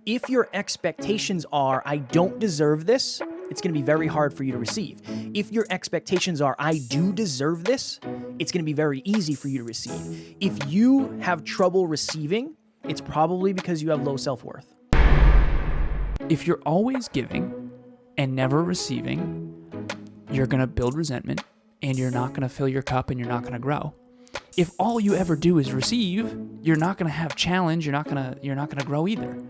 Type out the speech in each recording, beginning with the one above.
If your expectations are, I don't deserve this, it's going to be very hard for you to receive. If your expectations are, I do deserve this, it's going to be very easy for you to receive. If you have trouble receiving, it's probably because you have low self-worth. If you're always giving and never receiving, you're going to build resentment and you're not going to fill your cup and you're not going to grow. If all you ever do is receive, you're not going to have challenge, you're not going to grow either.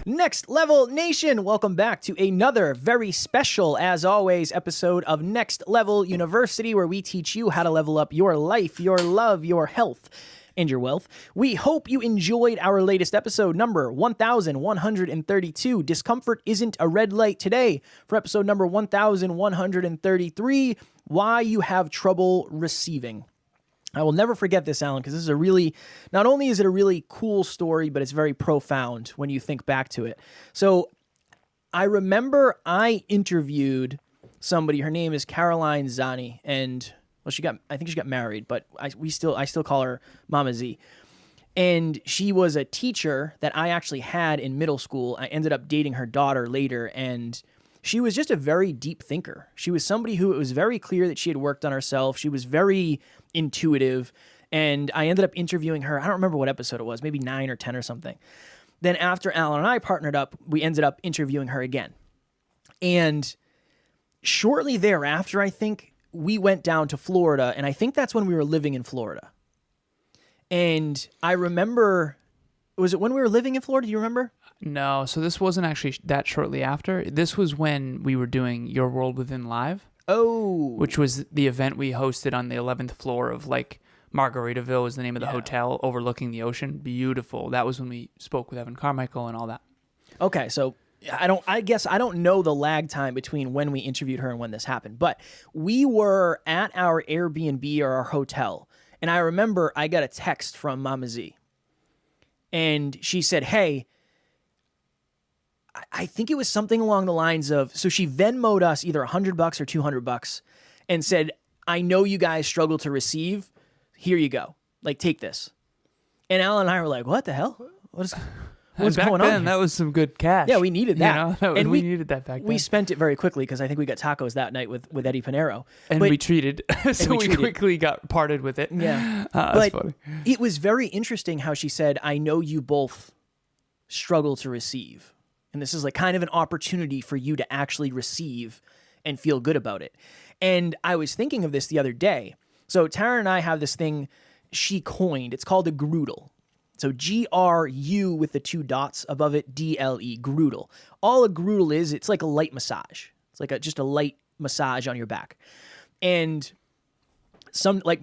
Next Level Nation, welcome back to another very special, as always, episode of Next Level University, where we teach you how to level up your life, your love, your health, and your wealth. We hope you enjoyed our latest episode, number 1132. Discomfort isn't a red light today. For episode number 1133, why you have trouble receiving. I will never forget this, Alan, because this is not only is it a really cool story, but it's very profound when you think back to it. So I remember I interviewed somebody, her name is Caroline Zani, and I think she got married, but I still call her Mama Z. And she was a teacher that I actually had in middle school. I ended up dating her daughter later, and she was just a very deep thinker. She was somebody who it was very clear that she had worked on herself. She was very intuitive, and I ended up interviewing her. I don't remember what episode it was, maybe 9 or 10 or something. Then after Alan and I partnered up, we ended up interviewing her again. And shortly thereafter, I think, we went down to Florida, and I think that's when we were living in Florida. And I remember, was it when we were living in Florida? Do you remember? No, so this wasn't actually that shortly after. This was when we were doing Your World Within Live. Oh. Which was the event we hosted on the 11th floor of Margaritaville is the name of the hotel overlooking the ocean. Beautiful. That was when we spoke with Evan Carmichael and all that. Okay, so I guess I don't know the lag time between when we interviewed her and when this happened, but we were at our Airbnb or our hotel, and I remember I got a text from Mama Z, and she said, hey, I think it was something along the lines of, so she Venmo'd us either $100 or $200 and said, I know you guys struggle to receive. Here you go. Take this. And Alan and I were like, what the hell? What's going on here? That was some good cash. Yeah, we needed that. And we needed that back then. We spent it very quickly because I think we got tacos that night with Eddie Pinero. And we treated. So we quickly got parted with it. Yeah. That's funny. It was very interesting how she said, I know you both struggle to receive. And this is kind of an opportunity for you to actually receive and feel good about it. And I was thinking of this the other day. So Tara and I have this thing she coined. It's called a groodle. So GRU with the 2 dots above it, DLE, groodle. All a groodle is, it's like a light massage. It's just a light massage on your back. And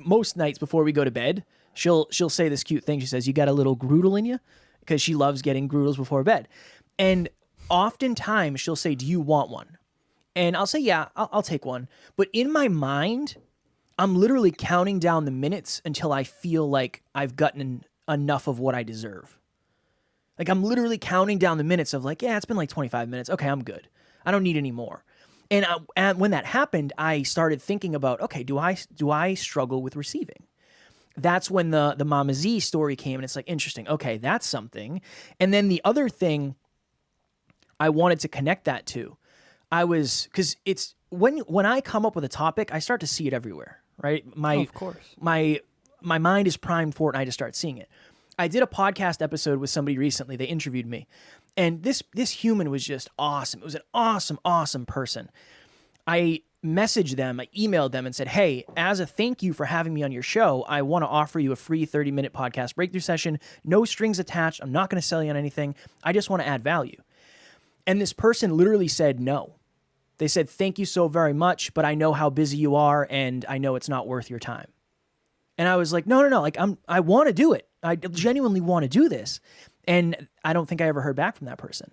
most nights before we go to bed, she'll say this cute thing. She says, you got a little groodle in you? Because she loves getting groodles before bed. And oftentimes she'll say, do you want one? And I'll say, yeah, I'll take one. But in my mind, I'm literally counting down the minutes until I feel like I've gotten enough of what I deserve. I'm literally counting down the minutes of yeah, it's been 25 minutes. Okay, I'm good. I don't need any more. And when that happened, I started thinking about, okay, do I struggle with receiving? That's when the Mama Z story came, and it's interesting. Okay, that's something. And then the other thing I wanted to connect that to, because it's when I come up with a topic, I start to see it everywhere, right? Of course. My mind is primed for it, and I just start seeing it. I did a podcast episode with somebody recently. They interviewed me, and this human was just awesome. It was an awesome, awesome person. I messaged them, I emailed them and said, hey, as a thank you for having me on your show, I want to offer you a free 30-minute podcast breakthrough session. No strings attached. I'm not going to sell you on anything. I just want to add value. And this person literally said no. They said, thank you so very much, but I know how busy you are, and I know it's not worth your time. And I was like, no. I want to do it. I genuinely want to do this. And I don't think I ever heard back from that person.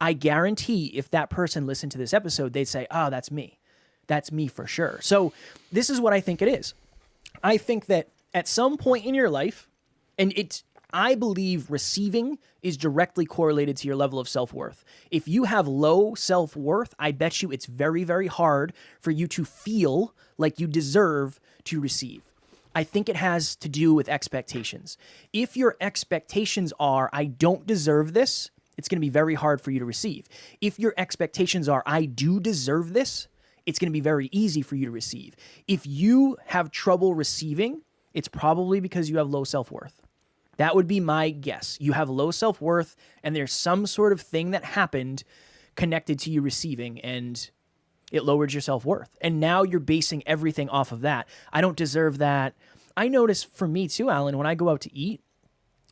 I guarantee if that person listened to this episode, they'd say, oh, that's me. That's me for sure. So this is what I think it is. I think that at some point in your life, and I believe receiving is directly correlated to your level of self-worth. If you have low self-worth, I bet you it's very, very hard for you to feel like you deserve to receive. I think it has to do with expectations. If your expectations are, I don't deserve this, it's going to be very hard for you to receive. If your expectations are, I do deserve this, it's going to be very easy for you to receive. If you have trouble receiving, it's probably because you have low self-worth. That would be my guess. You have low self-worth, and there's some sort of thing that happened connected to you receiving, and it lowered your self-worth. And now you're basing everything off of that. I don't deserve that. I notice for me too, Alan, when I go out to eat,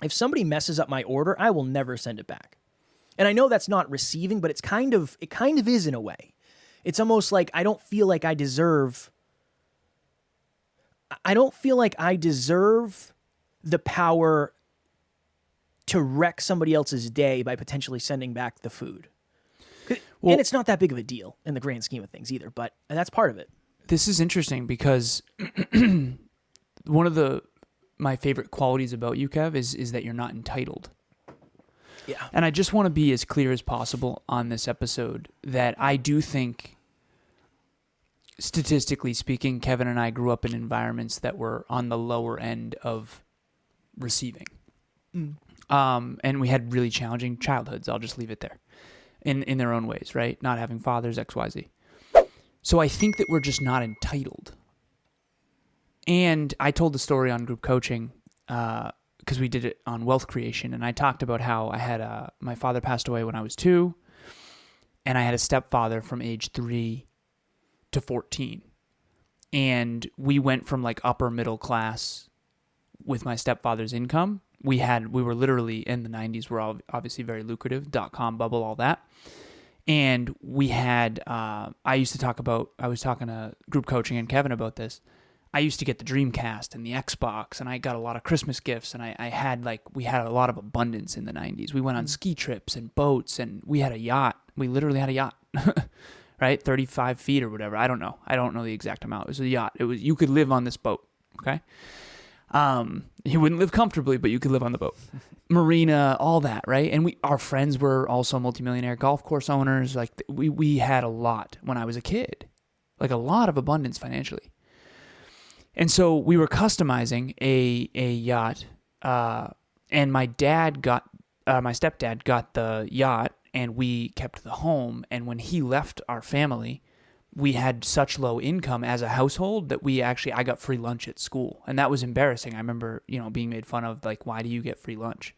if somebody messes up my order, I will never send it back. And I know that's not receiving, but it kind of is in a way. It's almost like I don't feel like I deserve the power to wreck somebody else's day by potentially sending back the food. Well, and it's not that big of a deal in the grand scheme of things either, but that's part of it. This is interesting because one of my favorite qualities about you, Kev, is that you're not entitled. Yeah. And I just want to be as clear as possible on this episode that I do think, statistically speaking, Kevin and I grew up in environments that were on the lower end of receiving. And we had really challenging childhoods. I'll just leave it there. In their own ways, right? Not having fathers, XYZ. So I think that we're just not entitled. And I told the story on group coaching because we did it on wealth creation, and I talked about how I had my father passed away when I was 2, and I had a stepfather from age 3 to 14. And we went from like upper middle class with my stepfather's income. We were literally in the 90s, were obviously very lucrative, .com bubble, all that. And we had, I was talking to group coaching and Kevin about this. I used to get the Dreamcast and the Xbox, and I got a lot of Christmas gifts, and we had a lot of abundance in the 90s. We went on ski trips and boats, and we had a yacht. We literally had a yacht, right? 35 feet or whatever. I don't know. I don't know the exact amount. It was a yacht. You could live on this boat, okay? You wouldn't live comfortably, but you could live on the boat. Marina, all that, right? And our friends were also multimillionaire golf course owners. Like we had a lot when I was a kid, like a lot of abundance financially. And so we were customizing a yacht, and my stepdad got the yacht, and we kept the home. And when he left our family, we had such low income as a household that I got free lunch at school. And that was embarrassing. I remember, being made fun of, like, why do you get free lunch?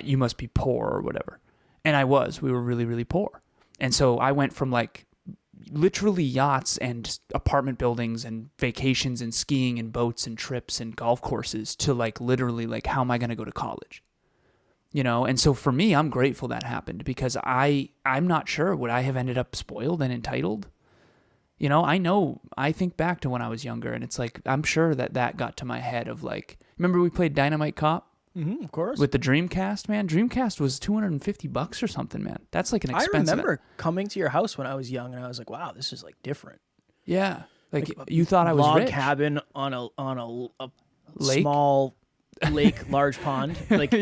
You must be poor or whatever. And we were really, really poor. And so I went from like literally yachts and apartment buildings and vacations and skiing and boats and trips and golf courses to like literally like, how am I going to go to college? And so for me, I'm grateful that happened because I'm not sure would I have ended up spoiled and entitled. I think back to when I was younger, and it's like, I'm sure that got to my head of like, remember we played Dynamite Cop? Mm-hmm, of course. With the Dreamcast, man. Dreamcast was $250 or something, man. That's like an expensive. I remember coming to your house when I was young, and I was like, wow, this is like different. Yeah. Like you thought I was log rich. Cabin on a lake? Small lake, large pond. Like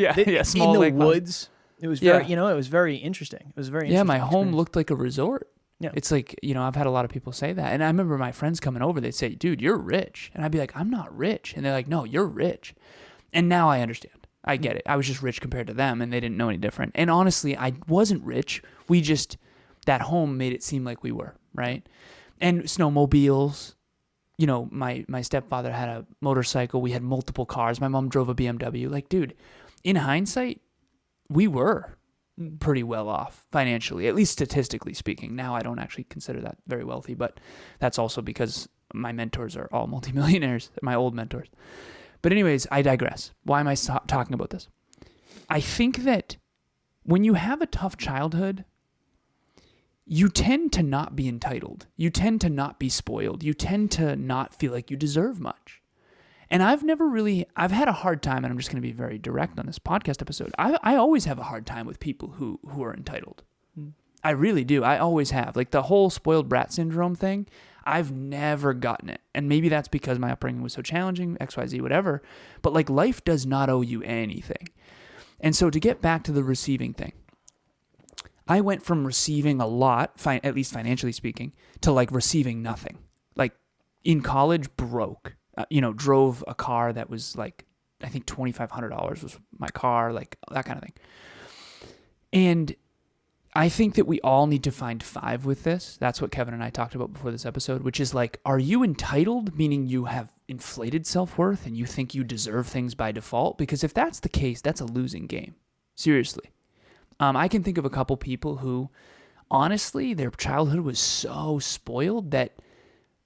small in lake the woods. Pond. It was very, it was very interesting. It was very interesting. Yeah, my home looked like a resort. Yeah. It's like, I've had a lot of people say that. And I remember my friends coming over, they'd say, dude, you're rich. And I'd be like, I'm not rich. And they're like, no, you're rich. And now I understand. I get it. I was just rich compared to them, and they didn't know any different. And honestly, I wasn't rich. That home made it seem like we were, right? And snowmobiles. My stepfather had a motorcycle. We had multiple cars. My mom drove a BMW. Like, dude, in hindsight, we were pretty well off financially, at least statistically speaking. Now I don't actually consider that very wealthy, but that's also because my mentors are all multimillionaires, my old mentors. But anyways, I digress. Why am I talking about this? I think that when you have a tough childhood, you tend to not be entitled. You tend to not be spoiled. You tend to not feel like you deserve much. And I've had a hard time, and I'm just going to be very direct on this podcast episode. I always have a hard time with people who are entitled. I really do. I always have. Like the whole spoiled brat syndrome thing, I've never gotten it. And maybe that's because my upbringing was so challenging, XYZ, whatever. But like life does not owe you anything. And so to get back to the receiving thing, I went from receiving a lot, at least financially speaking, to like receiving nothing. Like in college, broke. drove a car that was like, I think $2,500 was my car, like that kind of thing. And I think that we all need to find 5 with this. That's what Kevin and I talked about before this episode, which is like, are you entitled, meaning you have inflated self-worth and you think you deserve things by default? Because if that's the case, that's a losing game. Seriously. I can think of a couple people who, honestly, their childhood was so spoiled that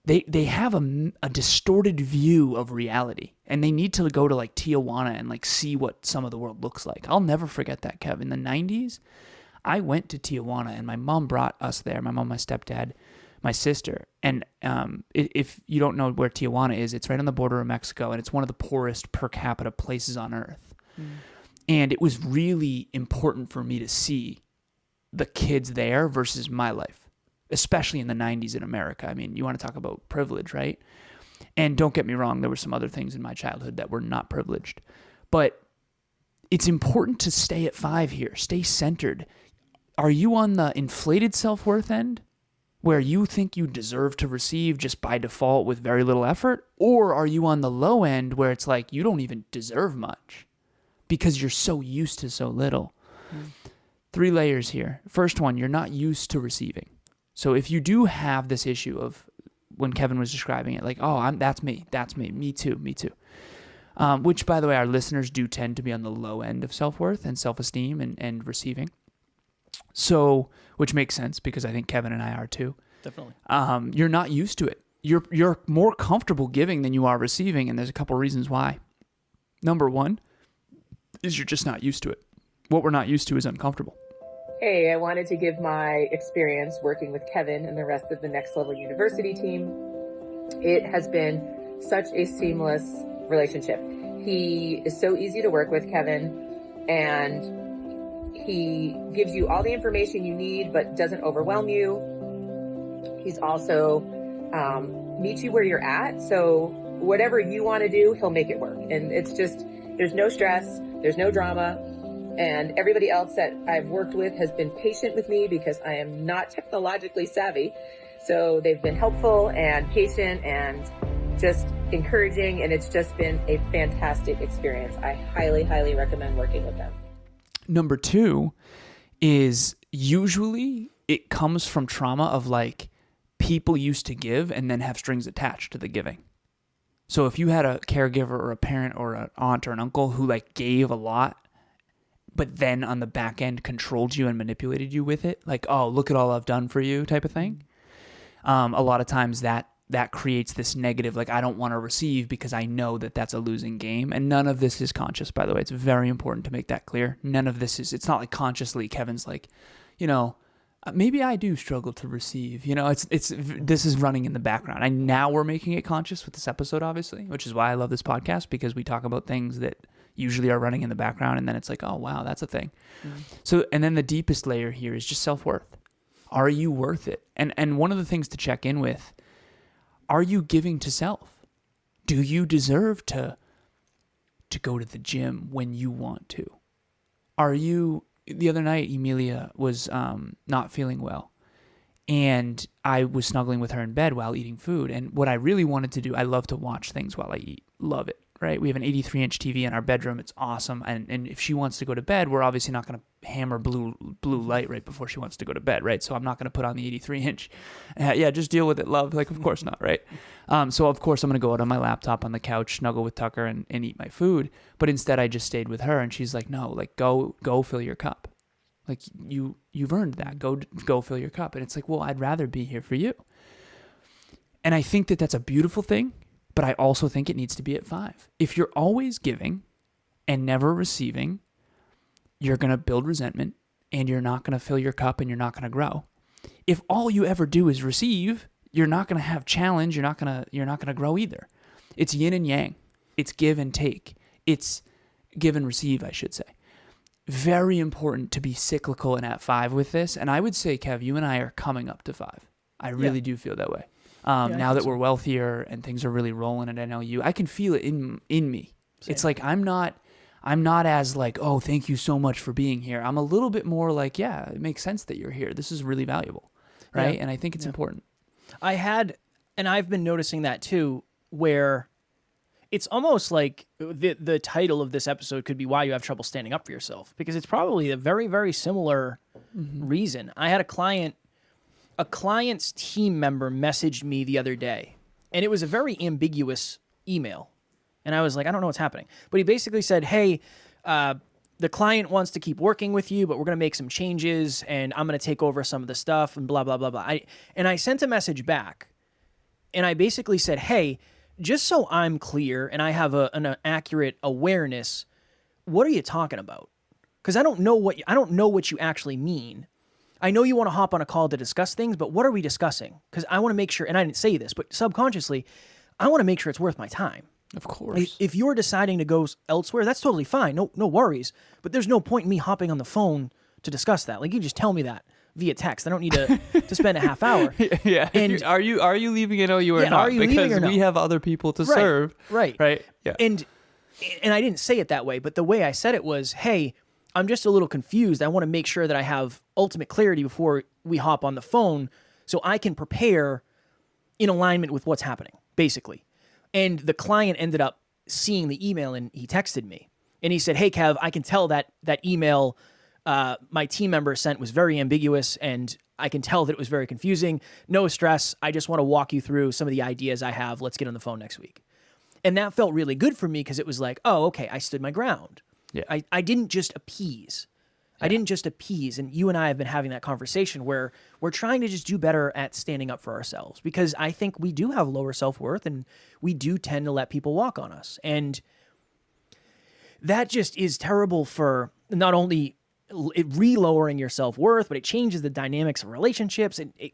they have a distorted view of reality, and they need to go to like Tijuana and like see what some of the world looks like. I'll never forget that, Kev. In the 90s, I went to Tijuana, and my mom brought us there. My mom, my stepdad, my sister. And if you don't know where Tijuana is, it's right on the border of Mexico, and it's one of the poorest per capita places on earth. And it was really important for me to see the kids there versus my life, especially in the 90s in America. I mean, you want to talk about privilege, right? And don't get me wrong, there were some other things in my childhood that were not privileged. But it's important to stay at 5 here. Stay centered. Are you on the inflated self-worth end, where you think you deserve to receive just by default with very little effort? Or are you on the low end where it's like you don't even deserve much because you're so used to so little? 3 layers here. First one, you're not used to receiving. So if you do have this issue of when Kevin was describing it, like, oh, that's me, me too. Which, by the way, our listeners do tend to be on the low end of self-worth and self-esteem and receiving. So, which makes sense because I think Kevin and I are too. Definitely. You're not used to it. You're more comfortable giving than you are receiving, and there's a couple reasons why. Number 1 is you're just not used to it. What we're not used to is uncomfortable. Hey, I wanted to give my experience working with Kevin and the rest of the Next Level University team. It has been such a seamless relationship. He is so easy to work with, Kevin, and he gives you all the information you need, but doesn't overwhelm you. He's also meets you where you're at. So whatever you want to do, he'll make it work. And it's just, there's no stress, there's no drama. And everybody else that I've worked with has been patient with me because I am not technologically savvy. So they've been helpful and patient and just encouraging. And it's just been a fantastic experience. I highly, highly recommend working with them. Number 2 is usually it comes from trauma of like people used to give and then have strings attached to the giving. So if you had a caregiver or a parent or an aunt or an uncle who like gave a lot, but then on the back end controlled you and manipulated you with it, like, oh, look at all I've done for you type of thing. A lot of times that creates this negative, like, I don't want to receive because I know that that's a losing game. And none of this is conscious, by the way. It's very important to make that clear. None of this is, it's not like consciously Kevin's like, maybe I do struggle to receive, this is running in the background. And now we're making it conscious with this episode, obviously, which is why I love this podcast, because we talk about things that usually are running in the background. And then it's like, oh, wow, that's a thing. So, and then the deepest layer here is just self-worth. Are you worth it? And one of the things to check in with, are you giving to self? Do you deserve to go to the gym when you want to? The other night, Emilia was not feeling well, and I was snuggling with her in bed while eating food. And what I really wanted to do, I love to watch things while I eat. Love it, right? We have an 83-inch TV in our bedroom. It's awesome. And if she wants to go to bed, we're obviously not going to hammer blue light right before she wants to go to bed, right? So I'm not going to put on the 83-inch. Yeah, just deal with it, love. Like, of course not, right? So of course I'm going to go out on my laptop on the couch, snuggle with Tucker, and eat my food. But instead I just stayed with her, and she's like, no, like, go fill your cup. Like, you've earned that. Go fill your cup. And it's like, well, I'd rather be here for you. And I think that that's a beautiful thing, but I also think it needs to be at 5. If you're always giving and never receiving, you're going to build resentment, and you're not going to fill your cup, and you're not going to grow. If all you ever do is receive, you're not going to have challenge. You're not going to grow either. It's yin and yang. It's give and take. It's give and receive, I should say. Very important to be cyclical and at 5 with this. And I would say, Kev, you and I are coming up to 5. I really do feel that way. Now that we're wealthier and things are really rolling at NLU, I can feel it in me. Same. It's like I'm not as like, oh, thank you so much for being here. I'm a little bit more like, yeah, it makes sense that you're here. This is really valuable, right? Yeah. And I think it's important. I've been noticing that too, where It's almost like the title of this episode could be why you have trouble standing up for yourself, because it's probably a very, very similar reason. I had a client's team member messaged me the other day, and it was a very ambiguous email. And I was like, I don't know what's happening. But he basically said, hey, the client wants to keep working with you, but we're going to make some changes, and I'm going to take over some of the stuff, and blah, blah, blah, blah. And I sent a message back, and I basically said, hey, just so I'm clear and I have an accurate awareness, what are you talking about? Because I don't know what you actually mean. I know you want to hop on a call to discuss things, but what are we discussing? Because I want to make sure, and I didn't say this, but subconsciously, I want to make sure it's worth my time. Of course. If you're deciding to go elsewhere, that's totally fine. No worries. But there's no point in me hopping on the phone to discuss that. Like, you just tell me that via text. I don't need to spend a half hour. Yeah. And are you leaving it or you are not? Are you leaving or no? We have other people to serve. Right. Yeah. And I didn't say it that way, but the way I said it was, hey, I'm just a little confused. I want to make sure that I have ultimate clarity before we hop on the phone so I can prepare in alignment with what's happening, basically. And the client ended up seeing the email, and he texted me. And he said, hey, Kev, I can tell that email my team member sent was very ambiguous, and I can tell that it was very confusing. No stress. I just want to walk you through some of the ideas I have. Let's get on the phone next week. And that felt really good for me because it was like, oh, okay, I stood my ground. Yeah. I didn't just appease. I didn't just appease. And you and I have been having that conversation where we're trying to just do better at standing up for ourselves, because I think we do have lower self-worth and we do tend to let people walk on us. And that just is terrible for not only it re-lowering your self-worth, but it changes the dynamics of relationships, and it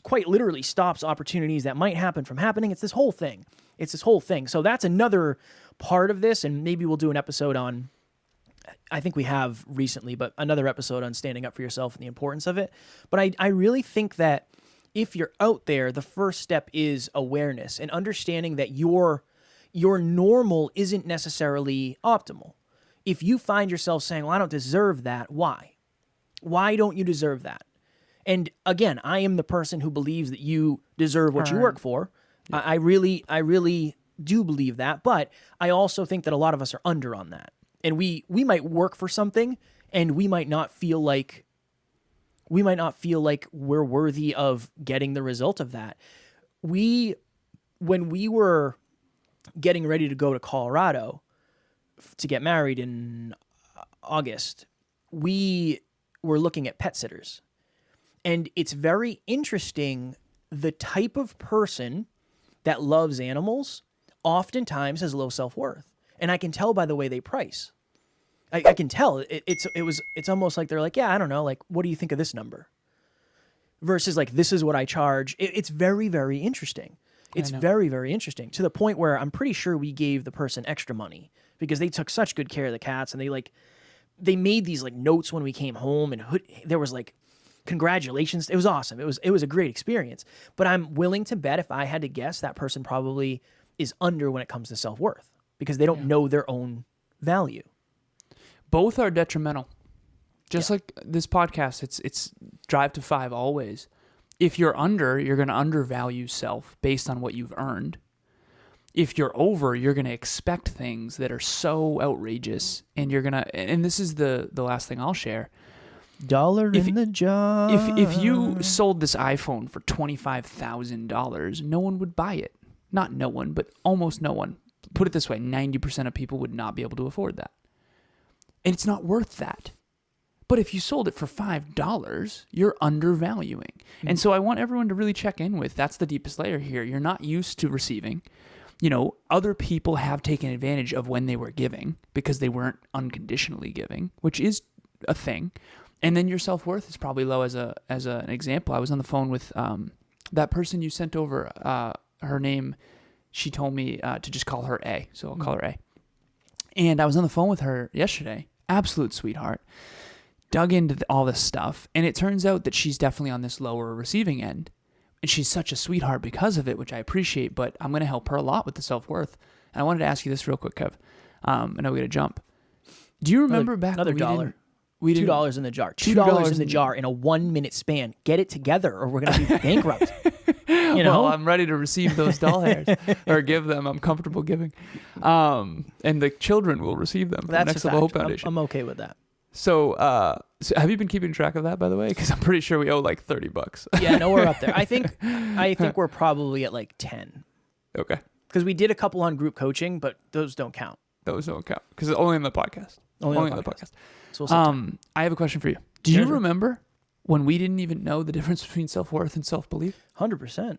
quite literally stops opportunities that might happen from happening. It's this whole thing. So that's another part of this, and maybe we'll do an episode on, I think we have recently, but another episode on standing up for yourself and the importance of it. But I really think that if you're out there, the first step is awareness and understanding that your normal isn't necessarily optimal. If you find yourself saying, well, I don't deserve that, why? Why don't you deserve that? And again, I am the person who believes that you deserve what you work for. Yeah. I really do believe that, but I also think that a lot of us are under on that. And we might work for something, and we might not feel like we're worthy of getting the result of that. When we were getting ready to go to Colorado to get married in August, we were looking at pet sitters. And it's very interesting, the type of person that loves animals oftentimes has low self-worth. And I can tell by the way they price. I can tell. It's almost like they're like, yeah, I don't know, like, what do you think of this number? Versus like, this is what I charge. It's very, very interesting. It's very, very interesting, to the point where I'm pretty sure we gave the person extra money because they took such good care of the cats, and they made these like notes when we came home, and there was like, congratulations. It was awesome. It was a great experience. But I'm willing to bet, if I had to guess, that person probably is under when it comes to self-worth, because they don't know their own value. Both are detrimental. Just like this podcast, it's drive to 5 always. If you're under, you're going to undervalue self based on what you've earned. If you're over, you're going to expect things that are so outrageous, and you're going to, and this is the last thing I'll share. Dollar in the jar. If you sold this iPhone for $25,000, no one would buy it. Not no one, but almost no one. Put it this way, 90% of people would not be able to afford that. And it's not worth that. But if you sold it for $5, you're undervaluing. Mm-hmm. And so I want everyone to really check in with, that's the deepest layer here. You're not used to receiving. You know, other people have taken advantage of when they were giving because they weren't unconditionally giving, which is a thing. And then your self-worth is probably low. As an example, I was on the phone with that person you sent over. Her name, she told me to just call her A, so I'll call her A. And I was on the phone with her yesterday. Absolute sweetheart. Dug into all this stuff, and it turns out that she's definitely on this lower receiving end. And she's such a sweetheart because of it, which I appreciate, but I'm going to help her a lot with the self-worth. And I wanted to ask you this real quick, Kev. I know we got to jump. Do you remember back another when $1? $2 in the jar. $2 in the jar in a 1 minute span. Get it together, or we're going to be bankrupt. You know? Well, I'm ready to receive those doll hairs or give them. I'm comfortable giving. And the children will receive them from That's Next a Level fact. Hope Foundation. I'm okay with that. So have you been keeping track of that, by the way? Because I'm pretty sure we owe like $30. Yeah, no, we're up there. I think we're probably at like 10. Okay. Because we did a couple on group coaching, but those don't count. Those don't count because it's only on the podcast. Only on the podcast. So I have a question for you. Do you remember when we didn't even know the difference between self-worth and self-belief? 100%.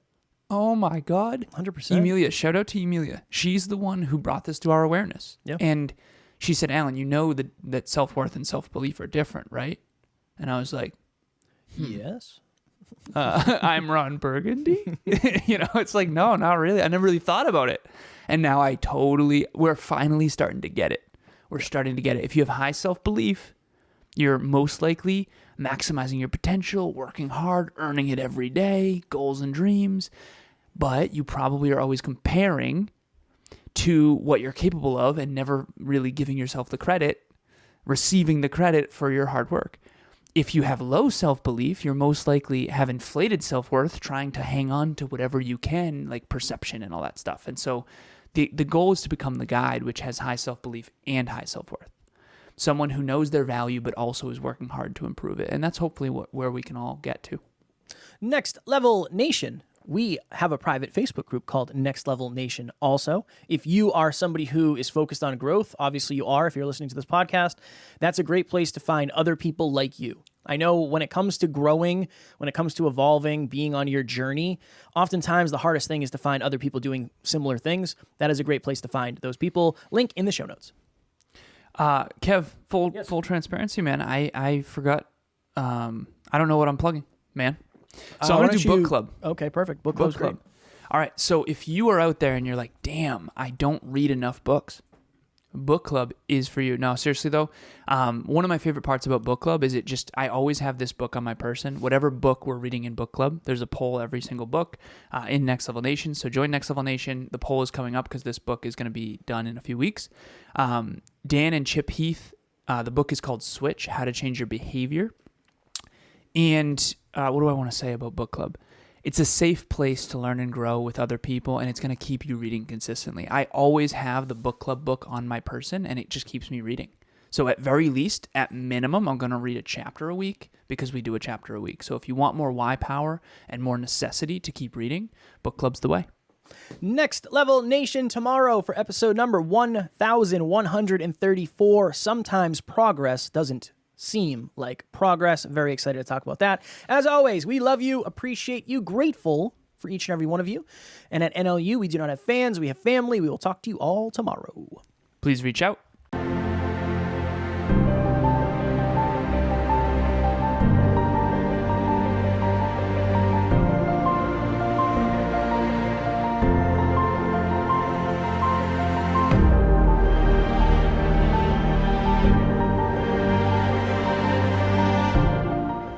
Oh my God. 100%. Emilia, shout out to Emilia. She's the one who brought this to our awareness. Yeah. And she said, Alan, you know that self-worth and self-belief are different, right? And I was like, Yes. I'm Ron Burgundy. It's like, no, not really. I never really thought about it. And now we're finally starting to get it. We're starting to get it. If you have high self-belief, you're most likely maximizing your potential, working hard, earning it every day, goals and dreams. But you probably are always comparing to what you're capable of and never really giving yourself the credit, receiving the credit for your hard work. If you have low self-belief, you're most likely have inflated self-worth, trying to hang on to whatever you can, like perception and all that stuff. And so the goal is to become the guide, which has high self-belief and high self-worth. Someone who knows their value, but also is working hard to improve it. And that's hopefully where we can all get to. Next Level Nation. We have a private Facebook group called Next Level Nation also. If you are somebody who is focused on growth, obviously you are if you're listening to this podcast, that's a great place to find other people like you. I know when it comes to growing, when it comes to evolving, being on your journey, oftentimes the hardest thing is to find other people doing similar things. That is a great place to find those people. Link in the show notes. Kev, full transparency, man. I forgot. I don't know what I'm plugging, man. So I want to do book club. Okay, perfect. Book club. Great. All right. So if you are out there and you're like, damn, I don't read enough books, book club is for you. No, seriously though, one of my favorite parts about book club is I always have this book on my person. Whatever book we're reading in book club, there's a poll every single book in Next Level Nation. So join Next Level Nation. The poll is coming up because this book is going to be done in a few weeks. Dan and Chip Heath, the book is called Switch, How to Change Your Behavior. And what do I want to say about book club? It's a safe place to learn and grow with other people, and it's going to keep you reading consistently. I always have the book club book on my person, and it just keeps me reading. So at very least, at minimum, I'm going to read a chapter a week because we do a chapter a week. So if you want more why power and more necessity to keep reading, book club's the way. Next Level Nation tomorrow for episode number 1134. Sometimes progress doesn't seem like progress. Very excited to talk about that. As always, we love you, appreciate you, grateful for each and every one of you. And at NLU, we do not have fans, we have family. We will talk to you all tomorrow. Please reach out.